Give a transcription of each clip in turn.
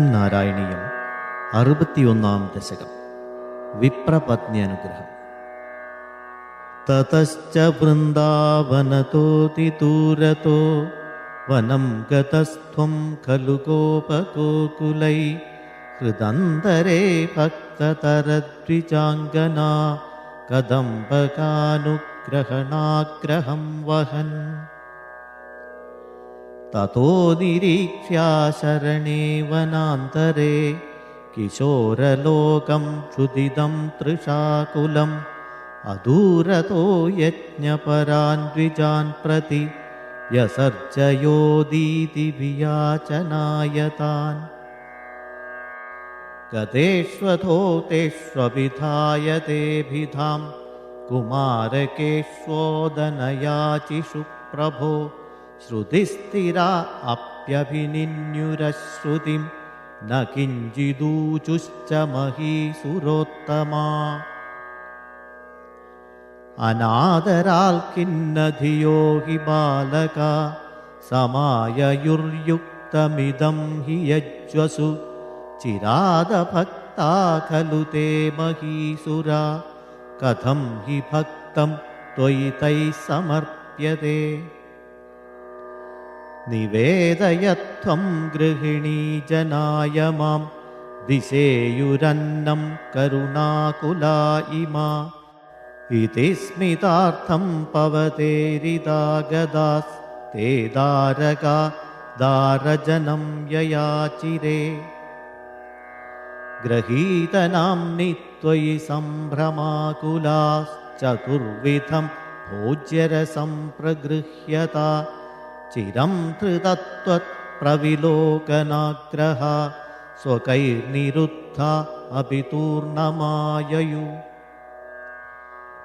നാരായണീയം 61 ദശകം. വിപ്രപത്ന്യനുഗ്രഹം. തതശ്ച വൃന്ദാവനതോതിദൂരതോ വനം ഗതസ്ത്വം ഖലു ഗോപഗോകുലൈ ഹൃദന്തരേ ഭക്തതരദ്വിജാംഗനാ കദംബകാനുഗ്രഹണാഗ്രഹം വഹൻ. തതോ നിരീക്ഷ്യാ ശരണേ വനാന്തരേ കിശോരലോകം ക്ഷുദിതം തൃഷാകുലം അദൂരതോ യജ്ഞപരാൻ ദ്വിജാൻ പ്രതി യസർജയോദീതി വിയാചനായ താൻ. ഗതേഷ്വധോ തേഷ്വഭിധായ തേഭിധാം കുമാരകേഷ്വോദനയാചിഷു പ്രഭോ ശ്രുതിസ്ഥിരാ അപ്യഭിനിന്യുരശ്രുതിം ന കിഞ്ചിദൂചുശ്ച മഹീസുരോത്തമാ. അനാദരാൽ ഖിന്നധിയോ ഹി ബാലക സമായയുർയുക്തമിദം ഹി യജ്വസു ചിരാദഭക്താ ഖലു തേ മഹീസുരാ കഥം ഹി ഭക്തം ത്വയി തൈ സമർപ്യതേ. നിവേദയത്വം ഗൃഹിണീ ജനായ മാം ദിശേയുരന്നം കരുണാകുലാ ഇമാ ഇതി സ്മിതാർത്ഥം പവതേരിതാഗദാസ് തേ ദാരകാ ദാരജനം യയാചിരേ. ഗ്രഹീതനാംനി ത്വയി സംഭ്രമാകുലാശ്ചതുർവിധം ഭോജ്യരസം പ്രഗൃഹ്യത ചിരം ധൃതത്വത്പ്രവിലോകനാഗ്രഹ സ്വകൈർനിരുദ്ധ അഭിതൂർണമായയു.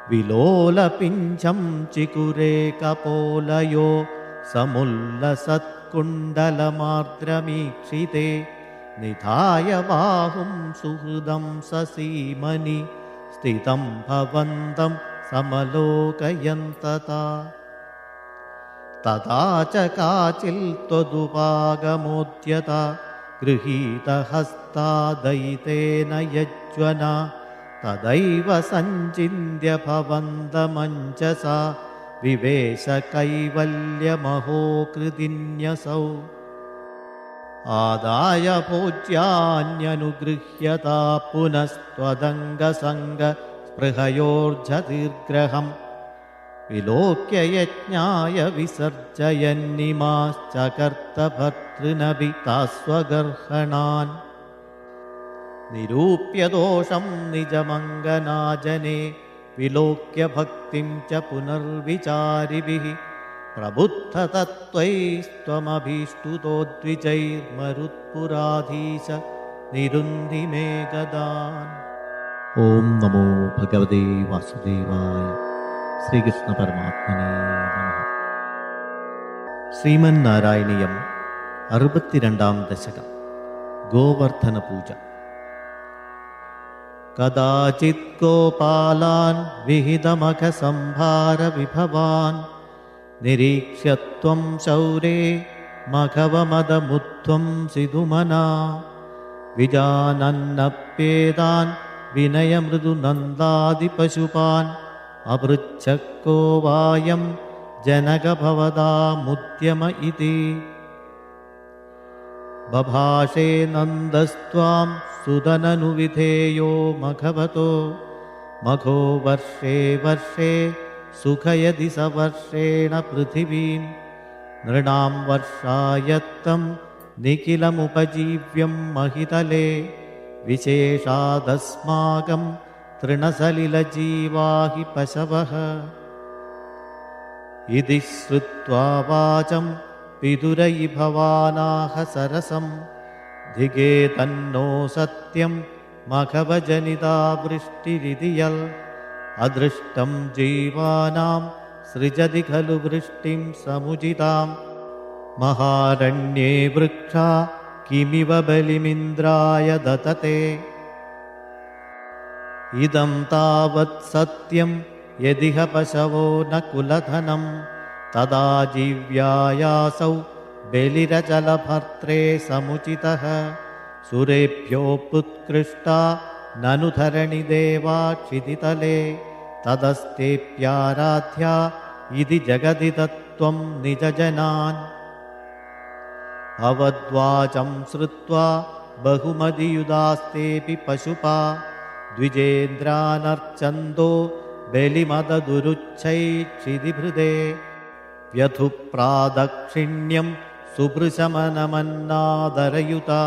വിലോലപിഞ്ചം ചികുരേ കപോലയോ സമുല്ലസത്കുണ്ടലമാർദ്രമീക്ഷിതേ നിധായ ബാഹും സുഹൃദം സസീമനി സ്ഥിതം ഭവന്തം സമലോകയന്തതാ. തഥാ ച കാചിൽ ത്വദുപാഗമോദ്യത ഗൃഹീതഹസ്താദയിതേന യജ്വനാ തദൈവ സഞ്ചിന്യ ഭവന്തമഞ്ജസാ വിവേശ കൈവല്യമഹോകൃതിന്യസൗ. ആദായ ഭോജ്യാന്യനുഗൃഹ്യതാ പുനസ്ത്വദംഗസംഗ സ്പൃഹയോർജതീർഗ്രഹം വിലോക്യ യജ്ഞായ വിസർജയന്നിമാശ്ചകർത്തഭർതൃനഭി താസ്വഗർഹണാൻ. നിരൂപ്യ ദോഷം നിജമംഗനാജനെ വിലോക്യ ഭക്തിം ച പുനർവിചാരിഭിഃ പ്രബുദ്ധതത്വൈസ്ത്വമഭീഷ്ടുതോ ദ്വിജൈർമരുത്പുരാധീശ നിരുന്ധി മേ ഗദാൻ. ഓം നമോ ഭഗവതേ വാസുദേവായ. ശ്രീകൃഷ്ണ പരമാത്മനേ നമഃ. ശ്രീമൻ നാരായണീയം 62 ദശകം. ഗോവർദ്ധന പൂജ. കദാചിത് ഗോപാലാൻ വിഹിതമഖ സംഭാര വിഭവാൻ നിരീക്ഷ്യത്വം ശൗരേ മഖവമദമുത്വം സിതുമനാ വിജാനന്നപ്യേതാൻ വിനയമൃദുനന്ദാദിപശുപാൻ അപൃച്ഛക്കോ വായം ജനകഭവതാമുദ്യമ ഇതി. ബഭാഷേ നന്ദസ്ത്വാം സുതനനുവിധേയോ മഖവതോ മഖോ വർഷേ വർഷേ സുഖയതി സവർഷേണ പൃഥിവീം നൃണാം വർഷായത്തം നിഖിലമുപജീവ്യം മഹിതലേ വിശേഷാദസ്മാകം തൃണസലിലജീവാഹി പശവഃ. ഇതി ശ്രുത്വാ വാചം വിദുരൈ ഭവാനാഹ സരസം ധിഗേ തന്നോ സത്യം മഖവജനിതാ വൃഷ്ടിരിതി യൽ അദൃഷ്ടം ജീവാനാം സൃജതി ഖലു വൃഷ്ടിം സമുചിതാം മഹാരണ്യേ വൃക്ഷാ കിമിവ ബലിമിന്ദ്രായ ദതതേ. ഇദം താവത് സത്യം യദിഹ പശവോ ന കുലധനം തദാ ജീവ്യായാസൗ ബലിരചലഭർത്രേ സമുചിതഃ सुरेभ्योऽप्युत्कृष्टा ननु धरणि देवा क्षितितले तदस्तेऽप्याराध्या इति जगति तत्त्वं निजजनान् भवद्वाचं श्रुत्वा बहुमतियुदास्तेऽपि पशुपा द्विजेन्द्रानर्चन्दो बलिमददुरुच्छैक्षितिभृदे व्यथुप्रादक्षिण्यं सुभृशमनमन्नादरयुता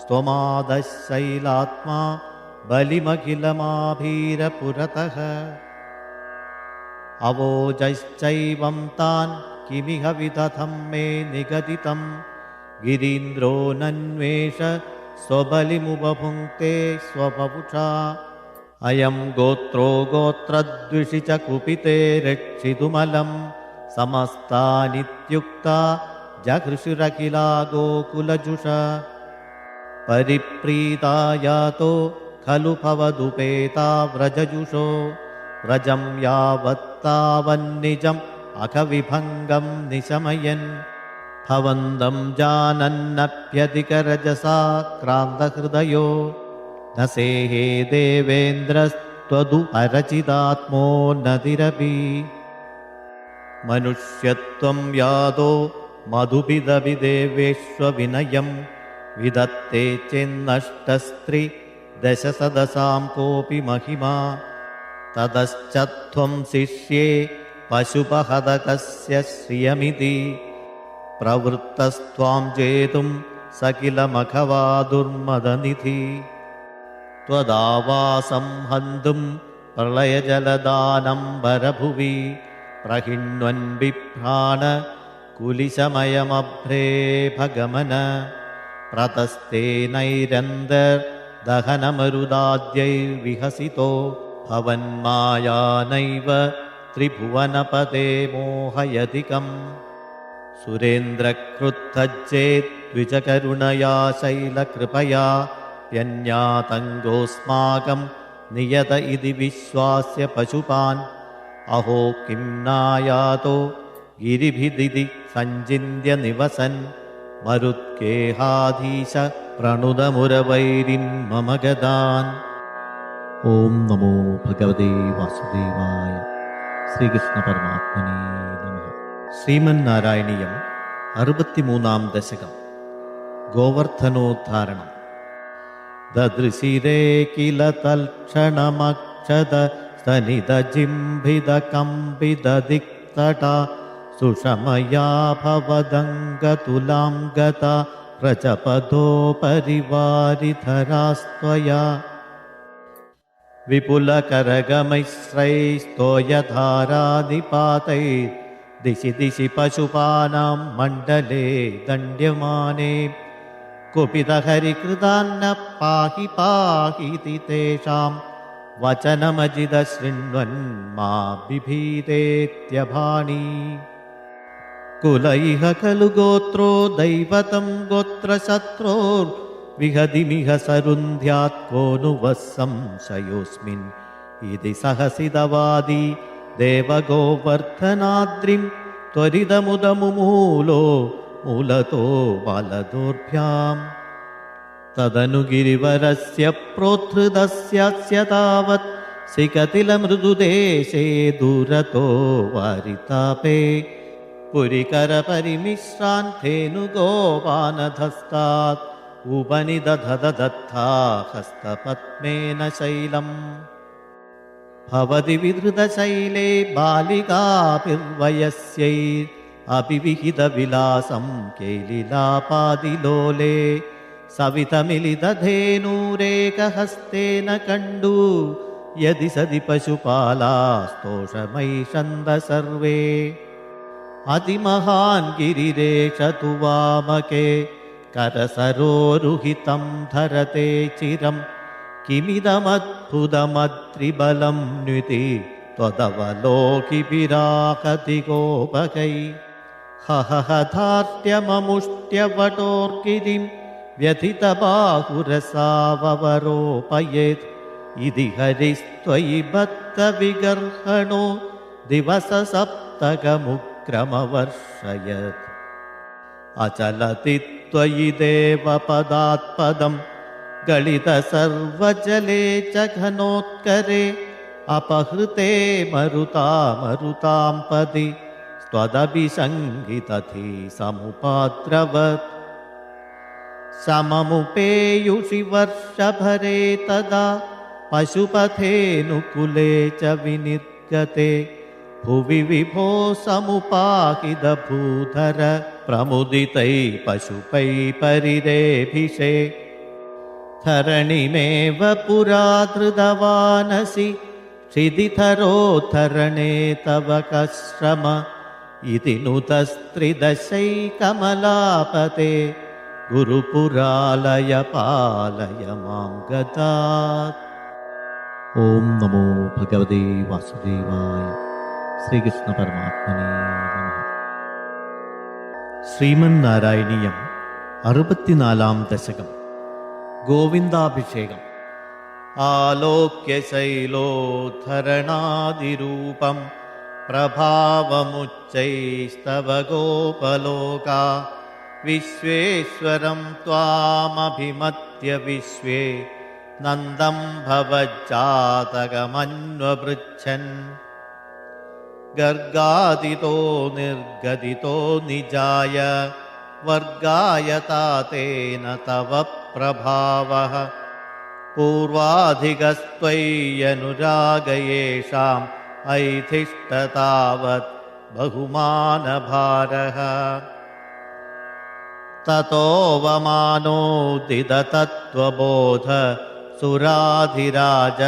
स्वमादशैलात्मा बलिमखिलमाभीरपुरतः अवोजश्चैवं तान् किमिह विदधं मे निगदितं गिरीन्द्रो नन्वेष स्वबलिमुपभुङ्क्ते स्वपपुषा अयं गोत्रो गोत्रद्विषि च कुपिते रक्षितुमलं समस्तानित्युक्ता जघृषुरखिला गोकुलजुष परिप्रीता यातो खलु भवदुपेता व्रजजुषो व्रजं यावत्तावन्निजम् अखविभङ्गं निशमयन् भवन्तं जानन्नप्यधिकरजसा क्रान्तहृदयो न सेहे देवेन्द्रस्त्वदु अरचितात्मो नतिरपि मनुष्यत्वं यादो मधुभिदभिदेवेष्वविनयं विदत्ते चेन्नष्टस्त्रिदशसदसां कोऽपि महिमा ततश्च त्वं शिष्ये पशुपहदकस्य श्रियमिति प्रवृत्तस्त्वां जेतुं स किल मखवा दुर्मदनिधि त्वदावासं हन्तुं प्रलयजलदानम्बरभुवि प्रहिण्वन् बिभ्राण कुलिशमयमभ्रेभगमन प्रतस्तेनैरन्दर्दहनमरुदाद्यैर्विहसितो भवन्मायानैव त्रिभुवनपदे मोहयधिकम् सुरेन्द्रक्रुद्धज्जेद्विजकरुणया शैलकृपया यन्यातङ्गोऽस्माकं नियत इति विश्वास्य पशुपान् अहो किं नायातो गिरिभिदिति सञ्चिन्त्य निवसन् मरुद्गेहाधीश प्रणुदमुरवैरिन्मम गदान् ഓം നമോ ഭഗവതേ വാസുദേവായ. ശ്രീകൃഷ്ണ പരമാത്മനേ നമഃ. ശ്രീമന്നാരായണീയം 63 ദശകം. ഗോവർദ്ധനോദ്ധാരണം. ദദൃശിരേ കില തൽക്ഷണമക്ഷത സനിതജിംഭിതകമ്പിതദിക്തട സുഷമയാ ഭവദംഗതുലാം ഗത പ്രജപദോ പരിവാരിധരാസ്ത്വയാ विपुलकरगमैश्रैस्तोयधारादिपातैर् दिशि दिशि पशुपानां मण्डले दण्ड्यमाने कुपितहरिकृतान्न पाहि पाहीति तेषां वचनमजिदशृण्वन् मा बिभीतेत्यभाणि कुलैह खलु गोत्रो दैवतं गोत्रशत्रोर्विहदिमिह सरुन्ध्यात् को नु वः संशयोऽस्मिन् इति सहसितवादी देवगोवर्धनाद्रिं त्वरितमुदमुमूलो मूलतो बालदोर्भ्याम् तदनु गिरिवरस्य प्रोद्धृतस्य तावत् सिकतिलमृदुदेशे दूरतो वारितापे पुरिकरपरिमिश्रान्थेनुगोपानधस्तात् उपनिदधदत्था हस्तपद्मेन शैलम् भवति विधृतशैले बालिकाभिर्वयस्यैरपि विहितविलासं केलिलापादिलोले सवितमिलितधेनूरेकहस्तेन कण्डू यदि सदि पशुपालास्तोषमैषन्द सर्वे अतिमहान् गिरिरेषतु वामके करसरोरुहितं धरते चिरं किमिदमद्भुतमद्रिबलं न्विति त्वदवलोकिभिराहति गोपकै हहधार्त्यममुष्ट्यवटोर्गिरिं व्यथितबाहुरसावरोपयेत् इति हरिस्त्वयि बद्धविगर्हणो दिवससप्तकमुग्रमवर्षयत् अचलति त्वयि देवपदात्पदं गलितसर्वजले च घनोत्करे अपहृते मरुतां पदि त्वदभिसङ्गितधि समुपाद्रवत् सममुपेयुषि वर्षभरे तदा पशुपथेऽनुकूले च विनिर्गते भुवि विभो समुपाहितभूधर प्रमुदितैः पशुपैः परिरेभिषे धरणिमेव पुरा धृतवानसि क्षिदिधरोद्धरणे तव कश्रम इति नुतस्त्रिदशैकमलापते गुरुपुरालय पालय मां गतात्. ഓം നമോ ഭഗവതേ വാസുദേവായ. ശ്രീകൃഷ്ണ പരമാത്മനേ നമഃ. ശ്രീമന്നാരായണീയം 64 ദശകം. ഗോവിന്ദാഭിഷേകം. ആലോക്യ ശൈലോദ്ധരണാദിരൂപം പ്രഭാവമുച്ചൈസ്തവ ഗോപലോകാ വിശ്വേശ്വരം ത്വാമഭിമത്യ വിശ്വേ നന്ദം ഭവജ്ജാതകമന്വപൃച്ഛൻ ഗർഗാദിതോ നിർഗദിതോ നിജായ വർഗായ താതേന തവ പ്രഭാവഃ പൂർവാധികസ്ത്വയ്യനുരാഗയേഷാം ഐധിഷ്ഠതാവത് ബഹുമാനഭാരഃ തതോവമാനോദിതതത്വബോധ സുരാധിരാജ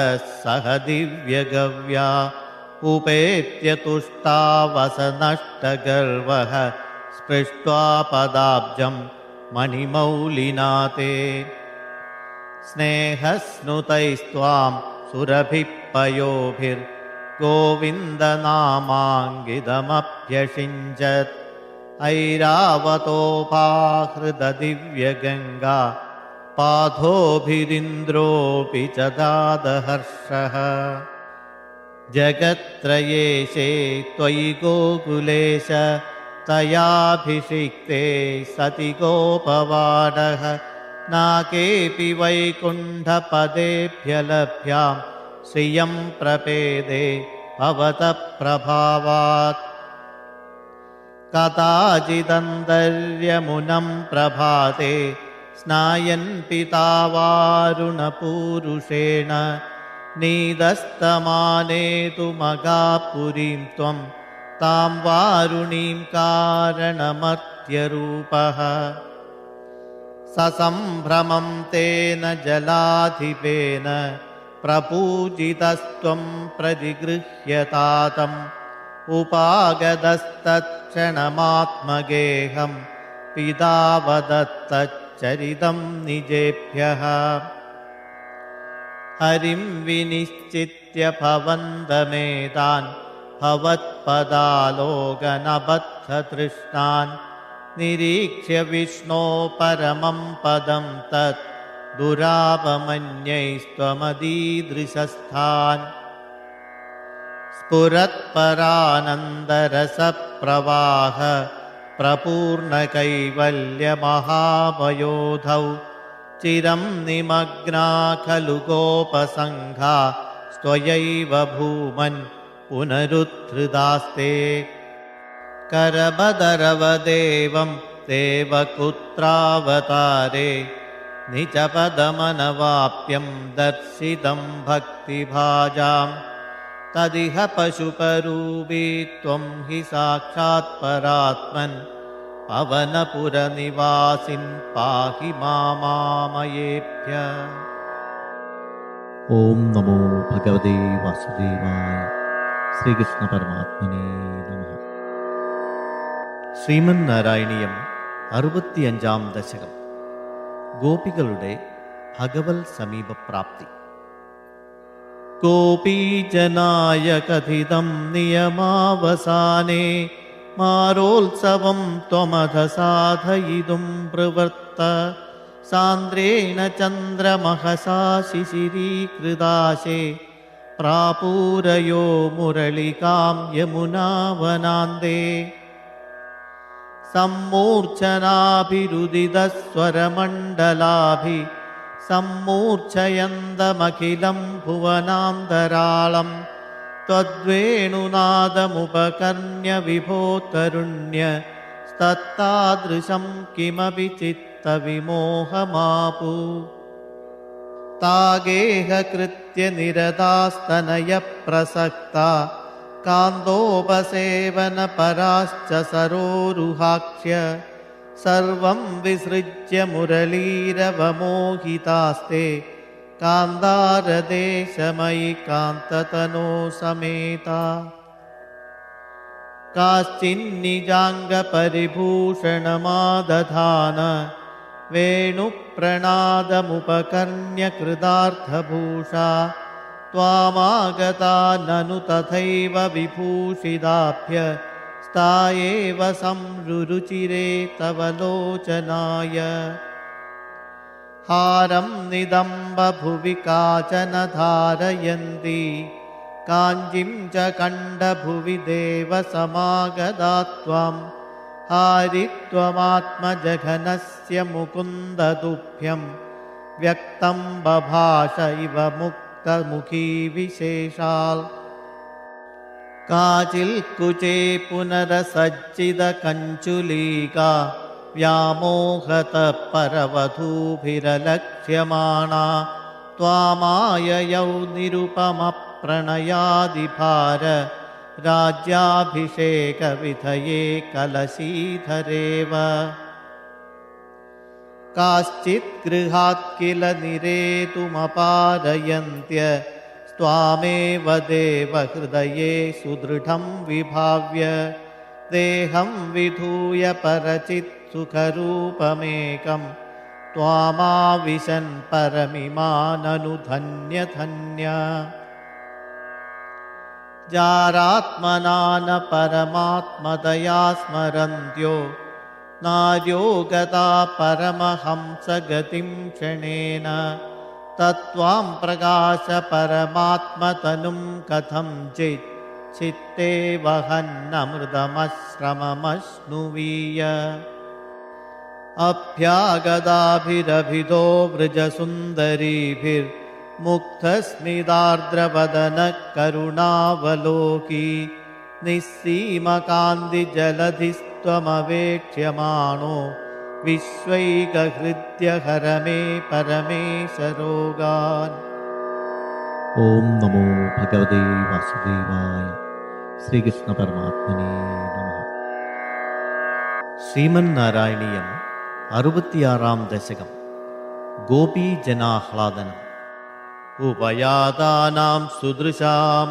സഹ ദിവ്യഗവ്യാ ഉപേത്യ തുഷ്ടാവസനഷ്ടഗർവഃ സ്പൃഷ്ട്വാ പദാബ്ജം മണിമൗലിനാ തേ സ്നേഹസ്നുതൈസ്ത്വാം സുരഭിഃ പയോഭിർഗോവിന്ദനാമാങ്കിതമഭ്യഷിഞ്ചത് ഐരാവതോപാഹൃതദിവ്യഗംഗാ പാഥോഭിരിന്ദ്രോऽपि च दादहर्षः जगत्त्रयेशे त्वयि गोकुलेश तयाभिषिक्ते सति गोपवाडः नाकेऽपि वैकुण्ठपदेभ्यलभ्यां श्रियं प्रपेदे भवतः प्रभावात् कदाचिदन्तर्यमुनं प्रभाते स्नायन् पितावारुणपूरुषेण नीदस्तमानेतुमगापुरीं त्वं तां वारुणीं कारणमर्त्यरूपः ससम्भ्रमं तेन जलाधिपेन प्रपूजितस्त्वं प्रतिगृह्यतातम् उपागतस्तत्क्षणमात्मगेहं पितावदत्तच्चरितं निजेभ्यः हरिं विनिश्चित्य भवन्दमेतान् भवत्पदालोकनबद्धतृष्णान् निरीक्ष्य विष्णो परमं पदं तत् दुरापमन्यैस्त्वमदीदृशस्थान् स्फुरत्परानन्दरसप्रवाह प्रपूर्णकैवल्यमहाभयोधौ चिरं निमग्ना खलु गोपसङ्घा स्वयैव भूमन् पुनरुद्धृतास्ते करबदरवदेवं देवकुत्रावतारे निजपदमनवाप्यं दर्शितं भक्तिभाजाम् तदिह पशुपरूपी त्वं हि साक्षात् परात्मन् पवनपुरनिवासिन् पाहि मामामयेभ्यः. ഓം നമോ ഭഗവതേ വാസുദേവായ. ശ്രീകൃഷ്ണ പരമാത്മനേ നമഃ. ശ്രീമന്നാരായണീയം 65 ദശകം. ഗോപികളുടെ ഭഗവൽ സമീപപ്രാപ്തി. गोपीजनाय कथितं नियमावसाने मारोत्सवं त्वमध साधयितुं प्रवृत्त सान्द्रेण चन्द्रमहसा शिशिरीकृदाशे प्रापूरयो मुरलिकां यमुनावनान्दे सम्मूर्च्छनाभिरुदितस्वरमण्डलाभि सम्मूर्च्छयन्तमखिलं भुवनान्तराळं त्वद्वेणुनादमुपकर्ण्य विभो तरुण्य तत्तादृशं किमपि चित्तविमोहमापु तागेहकृत्य निरतास्तनयप्रसक्ता कान्तोपसेवनपराश्च सरोरुहाक्ष्य सर्वं विसृज्य मुरलीरवमोहितास्ते कान्तारदेशमयि कान्ततनो समेता काश्चिन्निजाङ्गपरिभूषणमादधान वेणुप्रणादमुपकर्ण्य कृतार्थभूषा त्वामागता ननु तथैव विभूषिताभ्य स्ता एव संरुचिरे तव लोचनाय हारं निदम्बभुवि काचन धारयन्ती काञ्जीं च कण्डभुवि देवसमागता त्वां हारित्वमात्मजघनस्य मुकुन्दतुभ्यं व्यक्तं बभाष इव मुक्तमुखी विशेषाल् काचिल्कुचे पुनरसज्जितकञ्चुलीका व्यामोहतः परवधूभिरलक्ष्यमाणा त्वामाययौ निरुपमप्रणयादिभार राज्याभिषेकविधये कलशीधरेव काश्चित् गृहात् किल निरेतुमपारयन्त्य स्वामेव देवहृदये सुदृढं विभाव्य देहं विधूय परचित् सुखरूपमेकं त्वामाविशन् परमिमाननु धन्य धन्य जारात्मना न परमात्मतया स्मरन्त्यो नार्यो गता परमहंसगतिं क्षणेन तत्त्वां प्रकाश परमात्मतनुं कथं चित्ते वहन्नमृतमश्रममश्नुवीय अभ्यागदाभिरभिदो वृजसुन्दरीभिर्मुग्धस्मितार्द्रवदनः करुणावलोकी निःसीमकान्तिजलधिस्त्वमवेक्ष्यमाणो विश्वैकहृद्य मे परमेशरोगान् ഓം നമോ ഭഗവതേ വാസുദേവായ. ശ്രീകൃഷ്ണ പരമാത്മനേ നമഃ. ശ്രീമന്നാരായണീയം 66 ദശകം. ഗോപീജനാഹ്ലാദനം. ഉപയാതാനാം സുദൃശാം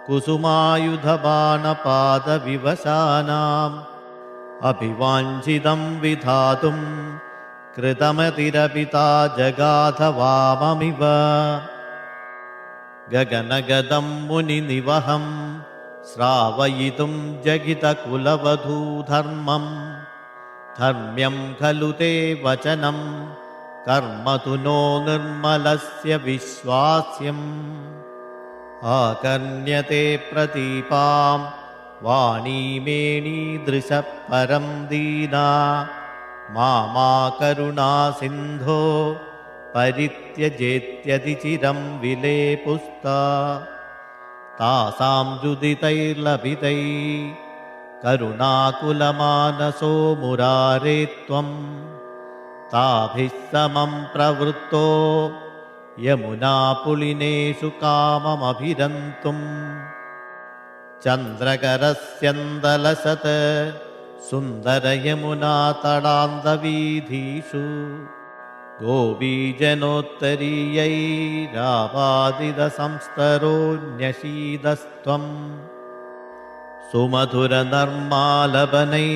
കുസുമായുധബാണപാദവിവശാനാം അഭിവാഞ്ചിതം വിധാതും കൃതമതിരപിതാ ജഗാധ വാമമിവ ഗഗനഗദം മുനിനിവഹം ശ്രാവയിതും ജഗിതകുലവധൂധർമ്മം ധർമ്മ്യം ഖലു തേ വചനം കർമ്മതു നോ നിർമ്മലസ്യ വിശ്വാസ്യം ആകർണ്യത്തെ പ്രതീപാം വാണീമേണീദൃശ പരം ദീനാ മാമാ കരുണാ സിന്ധോ പരിത്യജേത്യതിചിരം വിലേപുസ്താ താസാം ജുദിതൈർലഭിതൈ കരുണാകുലമാനസോ മുരാരേ ത്വം താഭിः സമം പ്രവൃത്തോ യമുനാപുളിനേഷു കാമമഭിരന്തും ചന്ദ്രകരസ്യന്തലസത് സുന്ദരയമുനാതടാന്തവീഥീഷു ഗോപീജനോത്തരീയൈരാപാദിതസംസ്തരോന്യശീതസ്ത്വം സുമധുരനർമാലപനൈ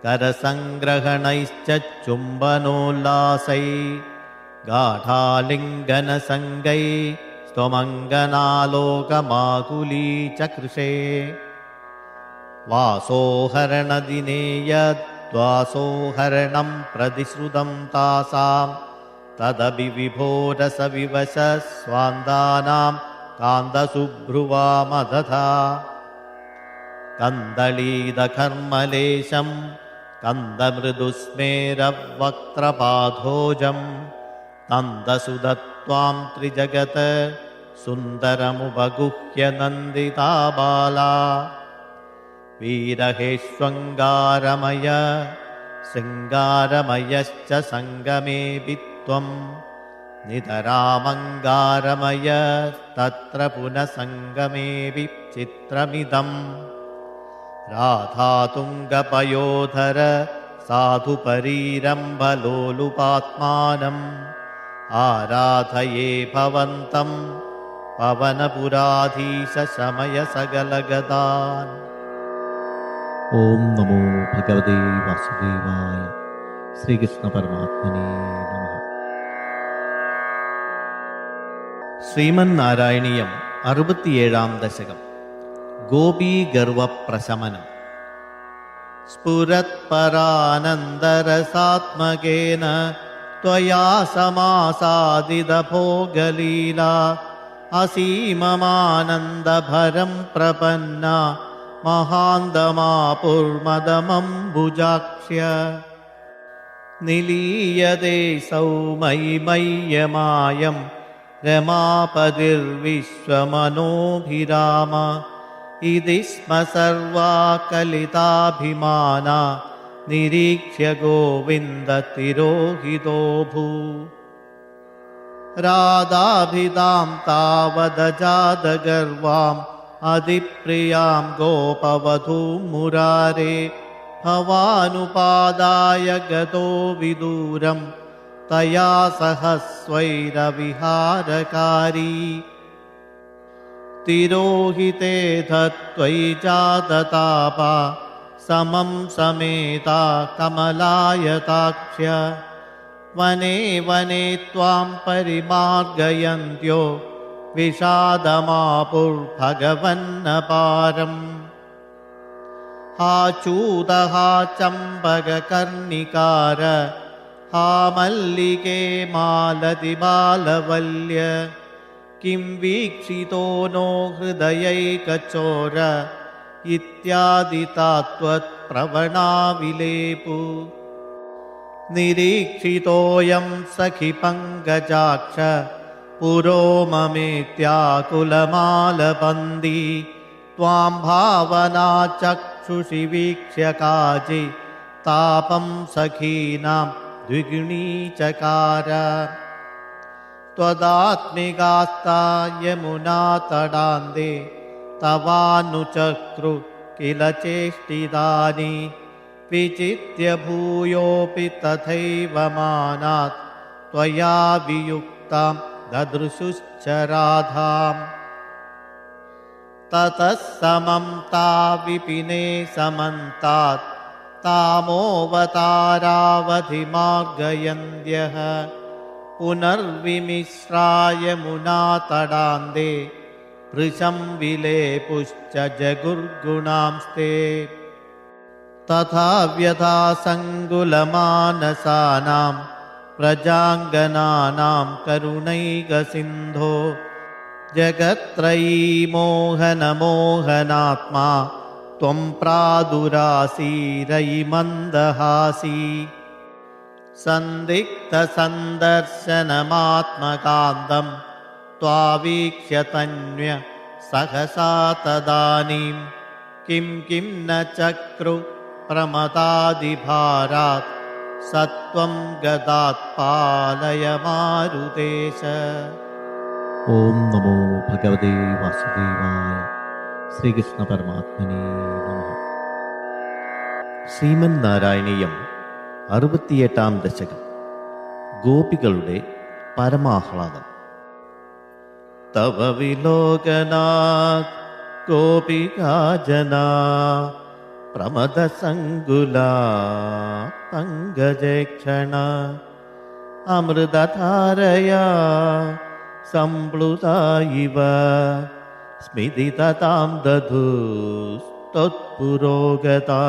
करसंग्रहणैश्च चुम्बनोल्लासै गाढालिङ्गनसङ्गै स्वमङ्गनालोकमाकुली चकृषे वासोहरणदिने यद्वासोहरणं प्रतिश्रुतं तासां तदपि विभोरसविवशस्वान्दानां कान्तसुभ्रुवामदधा कन्दलीदकर्मलेशं കന്ദമൃദുസ്മേരവക്ത്രപാധോജം നന്ദസുതത്വാം ത്രിജഗത് സുന്ദരമുപഗുഹ്യ നന്ദിതാബാല വീരഹേഷ്വങ്കാരമയ ശൃംഗാരമയശ്ച സംഗമേപി ത്വം നിതരാമങ്കാരമയ തത്ര പുനഃസംഗമേപി ചിത്രമിദം രാധാതുംഗപയോധര സാധുപരീരംഭലോലുപാത്മാനം ആരാധയേ ഭവന്തം പവനപുരാധീശ ശമയ സകലഗതാൻ. ഓം നമോ ഭഗവതേ വാസുദേവായ. ശ്രീകൃഷ്ണ പരമാത്മനേ നമഃ. ശ്രീമൻ നാരായണീയം 67 ദശകം. ഗോപീഗർവപ്രശമനം. സ്ഫുരത്പരാനന്ദരസാത്മകേന ത്വയാ സമാസാദിതഭോഗലീലാ അസീമമാനന്ദഭരം പ്രപന്ന മഹാന്തമാപുർമദമംബുജാക്ഷ്യ നിലീയതേ സൗമൈമയ്യമായം രമാപതിർവിശ്വമനോഭിരാമ ഇതി സ്മ സർവാ കലിതാഭിമാന നിരീക്ഷ്യ ഗോവിന്ദ തിരോഹിതോഭൂ രാധാഭിതാം താവദജാതഗർവാം അതിപ്രിയാം ഗോപവധൂം മുരാരേ ഭവാനുപാദായ ഗതോ വിദൂരം തയാ സഹസ്വൈരവിഹാരകാരീ തിരോഹിതേധ ത്വയി ജാതതാപ സമം സമേതാ കമലായതാക്ഷ്യ വനേ വനേ ത്വാം പരിമാർഗയന്ത്യോ വിഷാദമാപുർഭഗവന്നപാരം ഹാ ചൂത ഹാ ചമ്പകകർണികാര ഹാ മല്ലികേ മാലതി ബാലവല്യ കിം വീക്ഷിതോ നോ ഹൃദയൈകചോര ഇത്യാദി താത്വത് പ്രവണാവിലേപു നിരീക്ഷിതോയം സഖി പങ്കജാക്ഷ പുരോ മമേത്യാകുലമാലപന്തി ത്വാം ഭാവനാ ചക്ഷുഷി വീക്ഷ്യ കാചി താപം സഖീനാം ദ്വിഗുണീചകാര ത്വദാത്മികാസ്താ യമുനാ തടാന്തേ തവാനുചക്രു കില ചേഷ്ടിതാനി വിചിത്യ ഭൂയോപി തഥൈവ മാനാത് ത്വയാ വിയുക്താം ദദൃശുശ്ച രാധാം തതഃ സമം താ വിപിനേ സമന്താത് താമോവതാരാവധിമാർഗയന്ത്യഃ പുനർവിമിശ്രായ യമുനാ തടാന്തേ വൃശം വിലേപുശ്ച ജഗുർഗുണാംസ്തേ തഥാ വ്യഥാസങ്കുലമാനസാനാം പ്രജാംഗനാനാം കരുണൈകസിന്ധോ ജഗത്രയീ മോഹനമോഹനാത്മാ ത്വം പ്രാദുരാസീരയി മന്ദഹാസീ സന്ദിഗ്ധസന്ദർശനമാത്മകാന്തം ത്വാവീക്ഷ്യ തന്വ സഹസാ തദാനീം കിം കിം ന ചക്രു പ്രമദാദിഭാരാത് സത്വം ഗദാത് പാലയ മാരുതേശ. ഓം നമോ ഭഗവതേ വാസുദേവായ. ശ്രീകൃഷ്ണ പരമാത്മനേ നമഃ. ശ്രീമൻ നാരായണീയം 68 ദശകം. ഗോപികളുടെ പരമാഹ്ലാദം. തവ വിലോകനാത് ഗോപികാജനാ പ്രമദസങ്കുലാ പങ്കജേക്ഷണ അമൃതധാരയാ സംപ്ലുതാ ഇവ സ്മിതിതതാം ദധുസ്ത്വത്പുരോഗതാ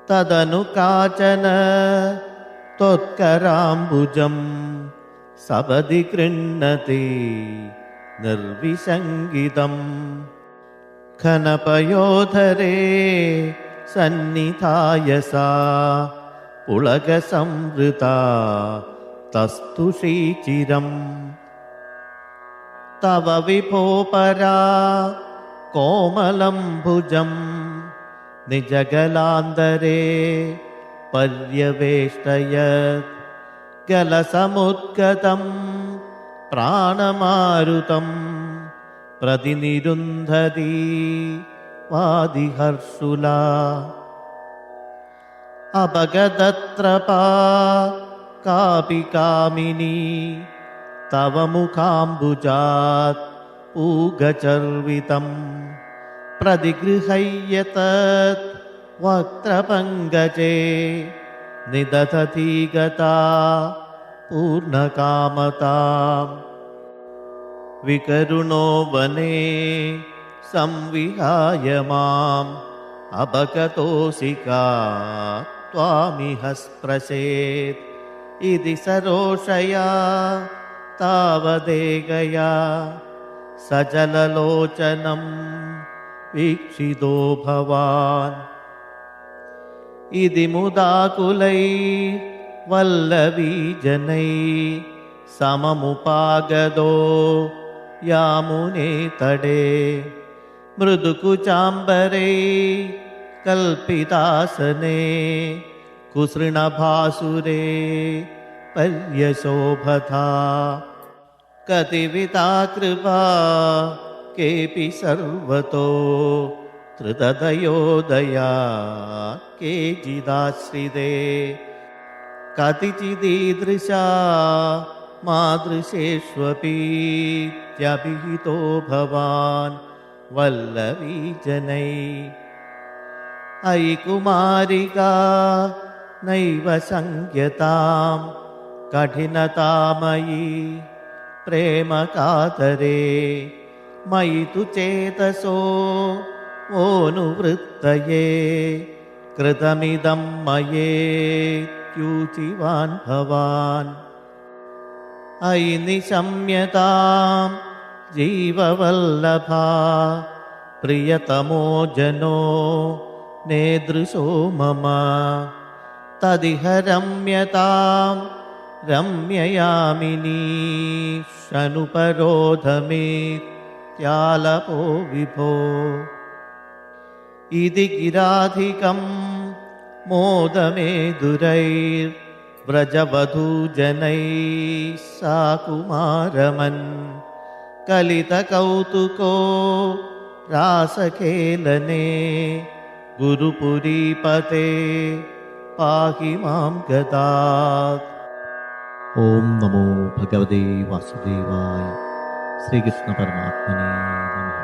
തദനു കാചന ത്വത്കരാംബുജം സപദി ഗൃഹ്ണതി നിർവിസംഗിതം ഘനപയോധരേ सन्निधाय सा पुलकसंवृता तस्तुषीचिरम् तव विभो परा कोमलं भुजं निजगलान्तरे पर्यवेष्टयत् गलसमुद्गतं प्राणमारुतं प्रतिनिरुन्धति वादिहर्षुला अपगतत्रपा कापि कामिनी तव मुखाम्बुजात् पूगचर्वितं प्रतिगृह्यतत् वक्त्रपङ्कजे निदधति गता पूर्णकामताम् विकरुणो वने संविहाय माम् अपगतोऽसिका त्वामिह स्पृशेत् इति सरोषया तावदेकया सजललोचनं वीक्षितो भवान् इति मुदाकुलैर्वल्लवीजनैः सममुपागतो यामुने तटे मृदुकुचाम्बरे कल्पितासने कुसृणभासुरे पर्यशोभता कतिविधा कृपा केऽपि सर्वतो धृतदयोदया केचिदाश्रिते कतिचिदीदृशा मादृशेष्वपीत्यभिहितो भवान् वल्लवीजनैः अयि कुमारिका नैव संज्ञतां कठिनतामयि प्रेमकातरे मयि तु चेतसो ओनुवृत्तये कृतमिदं मयेत्यूचिवान् भवान् अयि निशम्यतां जीववल्लभा प्रियतमो जनो नेदृशो मम तदिह रम्यतां रम्ययामिनी शनुपरोधमित्यालपो विभो इति गिराधिकं मोदमेदुरैर्व्रजवधूजनैः सा कुमारमन् कलितकौतुको रासखेलने गुरुपुरीपते पाहि मां गतात्। ഓം നമോ ഭഗവതേ വാസുദേവായ. ശ്രീകൃഷ്ണ പരമാത്മനേ നമഃ.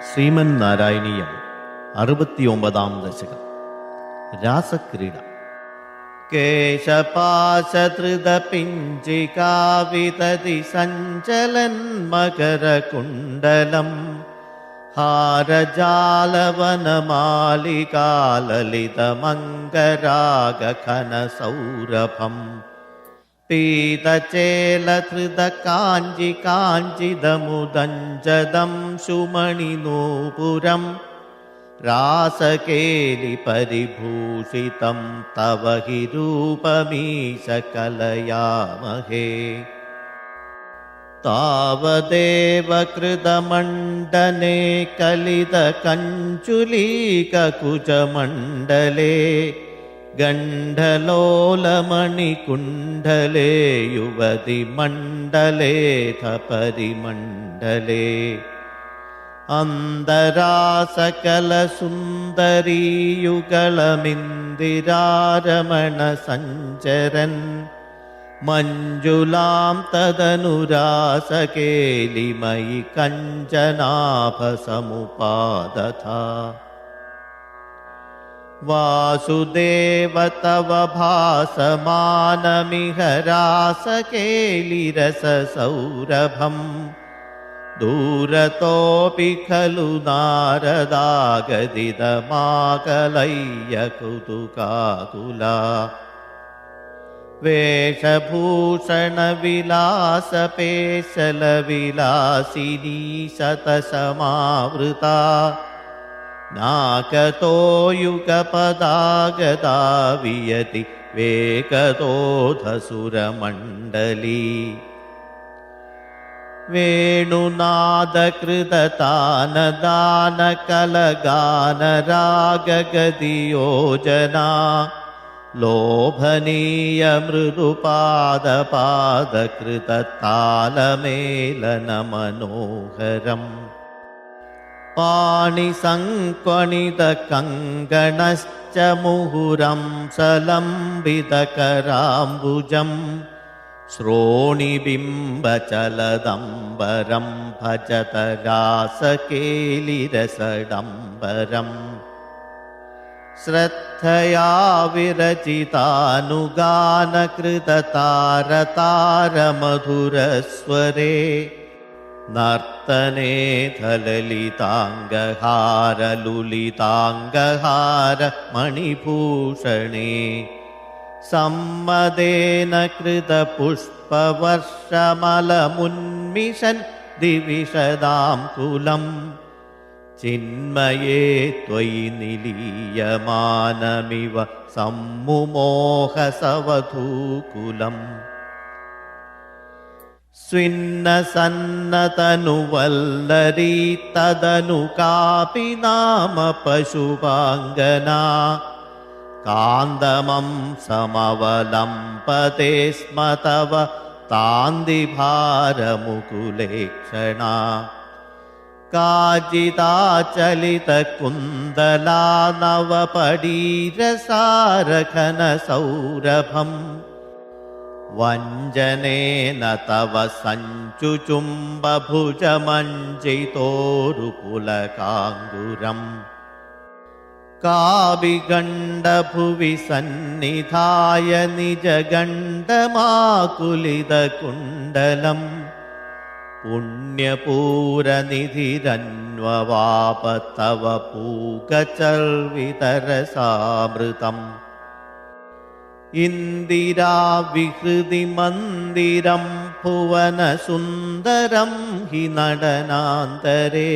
ശ്രീമന്നാരായണീയം 69 ദശകം. രാസക്രീഡ. കേശപാശധൃതപിഞ്ചികാ വിതതി സഞ്ചലന്മകരകുണ്ഡലം ഹാരജാലവനമാലികാലളിതമംഗരാഗഘനസൗരഭം പീതചേലധൃതകാഞ്ചികാഞ്ചിതമുദഞ്ജദം സുമണിനൂപുരം രാസകേലിപരിഭൂഷിതം തവ हि रूपमीश कलयामहे तावदेव कृतमण्डने कलितकञ्चुलीककुचमण्डले गण्डलोलमणिकुण्डले युवतिमण्डलेऽथ परिमण्डले अन्तरासकलसुन्दरीयुगलमिन्दिरारमणसञ्चरन् मञ्जुलां तदनुरासकेलिमयि कञ्चनाभसमुपादथा वासुदेव तव भासमानमिह रासकेलिरससौरभम् दूरतोऽपि खलु नारदागदिदमाकलय्य कुतुकाकुला वेशभूषणविलासपेशलविलासिनी शतसमावृता नाकतो युगपदागदा वियति वेकतोऽधसुरमण्डली वेणुनादकृततानदानकलगानरागगतियोजना लोभनीयमृदुपादपादकृततालमेलनमनोहरम् पाणिसङ्क्वणितकङ्कणश्च मुहुरं सलम्बितकराम्बुजं श्रोणिबिम्बचलदम्बरं भजत रासकेलिरसडम्बरम् श्रद्धया विरचितानुगानकृततारतारमधुरस्वरे नर्तने ललिताङ्गहारलुलिताङ्गहार मणिभूषणे सम्मदेन कृतपुष्पवर्षमलमुन्मिषन् दिविशदाङ्कुलम् चिन्मये त्वयि निलीयमानमिव सम्मुमोहसवधूकुलम् स्विन्नसन्नतनुवल्लरी तदनु कापि नाम पशुपाङ्गना कान्दमं समवलम्पते स्म तव तान्दिभारमुकुलेक्षणा काजिताचलितकुन्दला नवपडीरसारघनसौरभम् वञ्जनेन तव सञ्चुचुम्बभुजमञ्जितोरुपुलकाङ्गुरम् काविगण्डभुवि सन्निधाय निजगण्डमाकुलितकुण्डलम् पुण्यपूरनिधिरन्ववाप तव पूगचर्वितरसामृतम् इन्दिराविहृतिमन्दिरं भुवनसुन्दरं हि नडनान्तरे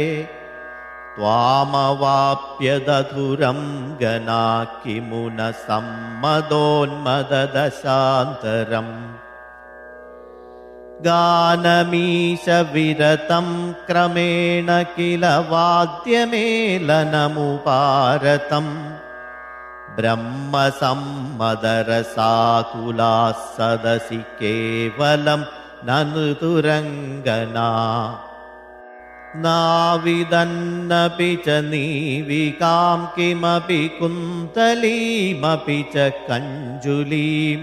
त्वामवाप्यदधुरं गना किमु न सम्मदोन्मददशान्तरम् गानमीशविरतं क्रमेण किल वाद्यमेलनमुपारतम् ब्रह्मसम्मदरसाकुलाः सदसि केवलं ननुतुरङ्गना नाविदन्नपि च नीविकां किमपि कुन्तलीमपि च कञ्जुलीं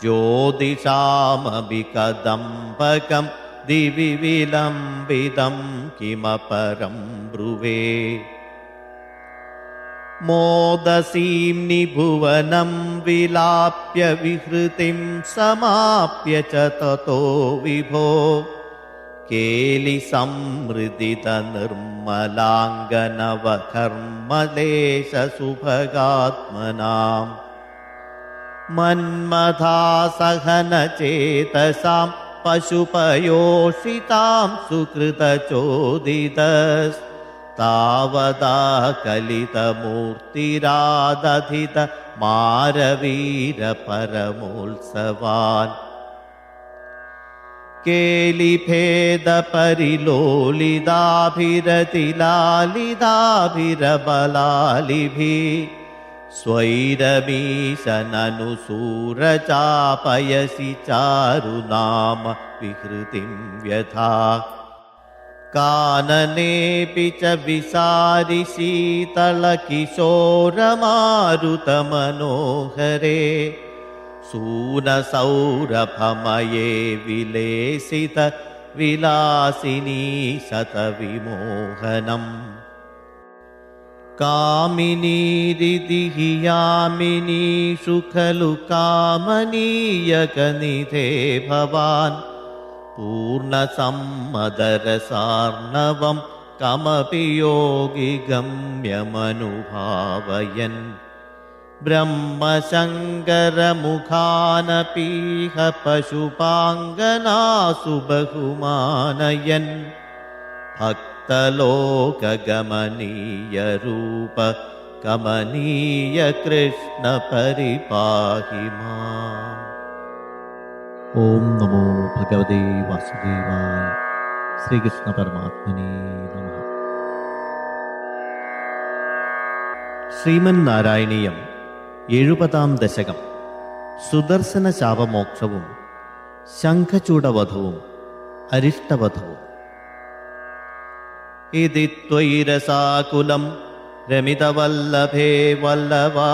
ज्योतिषामपि कदम्बकं दिवि विलम्बितं किमपरं ब्रुवे मोदसीं निभुवनं विलाप्य विहृतिं समाप्य च ततो विभो केलिसमृदितनिर्मलाङ्गनवकर्मलेशसुभगात्मनाम् मन्मथासहनचेतसां पशुपयोषितां सुकृतचोदितस्तावदा कलितमूर्तिरादधित मारवीरपरमोत्सवान् केलिभेदपरिलोलिताभिरतिलालिताभिरबलालिभिः स्वैरमीशननुसूरचापयसि चारुनाम विहृतिं व्यथा काननेऽपि च विसारि शीतलकिशोरमारुतमनोहरे सूनसौरभमये विलेसित विलासिनी शतविमोहनम् कामिनीरिति यामिनीषु खलु कामनीयकनिधे भवान् पूर्णसम्मदरसार्णवं कमपि योगि गम्यमनुभावयन् ब्रह्मशङ्करमुखानपीह पशुपाङ्गनासु बहुमानयन् ഭക്തലോകഗമനീയ രൂപ കമനീയ കൃഷ്ണ പരിപാഹി മാം. ഓം നമോ ഭഗവതേ വാസുദേവായ. ശ്രീകൃഷ്ണ പരമാത്മനേ നമഃ. ശ്രീമൻ നാരായണീയം 70-ാം ദശകം. സുദർശന ശാപമോക്ഷവും ശംഖചൂഡവധവും അരിഷ്ടവധവും. ഇതി ത്വയിരസാകുലം രമിതവല്ലഭേ വല്ലവാ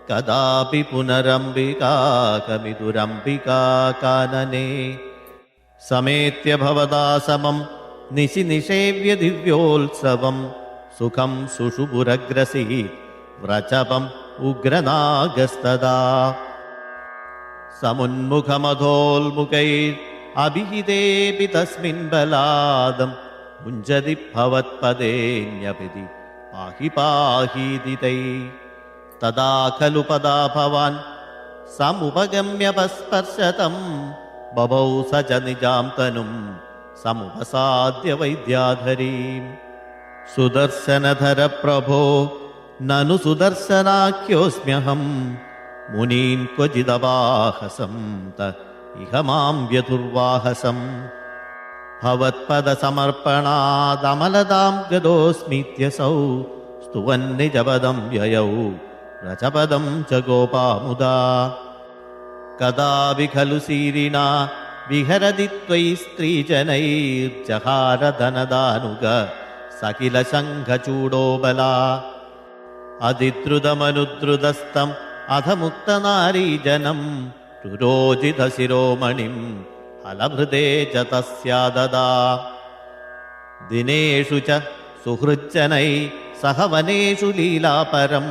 കദാപി പുനരംബികാകമിതുരംബികാ കാനനേ സമേത്യ ഭവദാ സമം നിശി നിഷേവ്യ ദിവ്യോത്സവം സുഖം സുഷുപുരഗ്രസീത് വ്രജപം ഉഗ്രനാഗസ്തദാ സമുന്മുഖമധോൽമുഖൈർ അഭിഹിതേപി തസ്മിൻ ബലാദം മുഞ്ചതി ഭവത്പദേന്യപിതി പാഹി പാഹീതിതൈ തദാ ഖലു പദാ ഭവാൻ സമുപഗമ്യപസ്പർശതം ബഭൗ സ ച നിജാം തനും സമുപസാദ്യ വൈദ്യാധരീം. സുദർശനധര പ്രഭോ നനു സുദർശനാഖ്യോസ്മ്യഹം മുനീൻ ക്വചിദവാഹസം ത ഇഹ മാം വ്യതുർവാഹസം ഭവത്പദസമർപ്പണാദമലതാം ഗതോസ്മീത്യസൗ സ്തുവൻ നിജപദം യയൗ രജപദം ച ഗോപാമുദാ കദാപി ഖലു സീരിണാ വിഹരതി ത്വയി സ്ത്രീജനൈർജഹാരധനദാനുഗ സകില ശംഖചൂഡോബലാ അതിദ്രുതമനുദ്രുതസ്തം അധ മുക്തനാരീജനം രുരോജിത ശിരോമണിം ഫലഭൃതേ ച തസ്യാദദാ ദിനേഷു ച സുഹൃജ്ജനൈ സഹ വനേഷു ലീലാപരം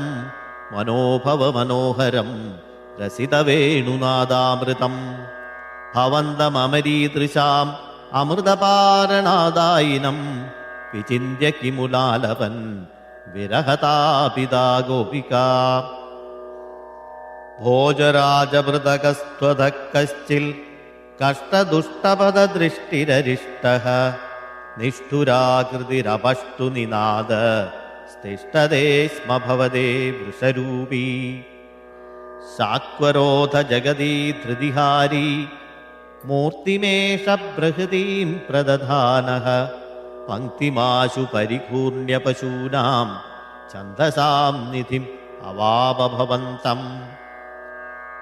മനോഭവ മനോഹരം രസിതവേണുനാദാമൃതം ഭവന്തമരീദൃശാം അമൃതപാരണാദായിനം വിചിന്യ കിമുലാലപൻ വിരഹതാപിതാ ഗോപികാ ഭോജരാജമൃതകസ്ത്വത കശ്ചിൽ കഷ്ടദുഷ്ടപദദൃഷ്ടിരരിഷ്ടഃ നിഷ്ഠുരാകൃതിരപഷ്ടു നിനാദ സ്തിഷ്ഠതേ സ്മ ഭവതേ വൃഷരൂപീ ശാക്വരോധ ജഗദീ ധൃതിഹാരി മൂർത്തിമേഷ ബൃഹതീം പ്രദധാനഃ പങ്ക്തിമാശു പരികൂർണ്യ പശൂനാം ഛന്ദസാം നിധിം അവാപഭവന്തം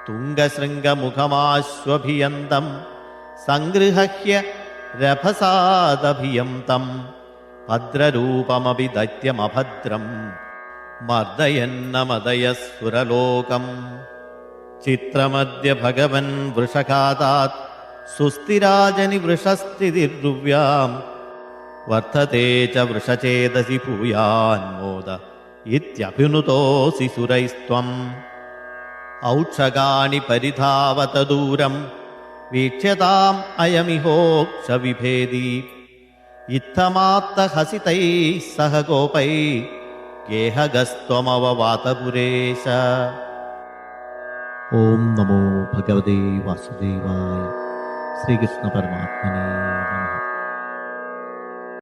തുംഗശൃംഗമുഖമാശ്വഭിയന്തം സംഗൃഹ്യ രഭസാദഭിയന്തം ഭദ്രരൂപമപി ദൈത്യമഭദ്രം മർദയന്നമദയസുരലോകം ചിത്രമദ്യ ഭഗവൻ വൃഷഘാതാത് സുസ്ഥിരാജനി വൃഷസ്ഥിതിർദ്രുവ്യാം വർദ്ധത്തെ ച വൃഷചേതസി ഭൂയാന്മോദ ഇത്യഭിനുതോസി സുരൈസ്ത്വം ഔക്ഷകാണി പരിധാവത ദൂരം വീക്ഷ്യതാം അയമിഹോക്ഷ വിഭേദി ഇത്തമാത്തഹസിതൈ സഹ ഗോപൈ ഗേഹഗസ്ത്വമവവാതപുരേശ. ഓം നമോ ഭഗവതേ വാസുദേവായ. ശ്രീകൃഷ്ണ പരമാത്മനേ നമഃ.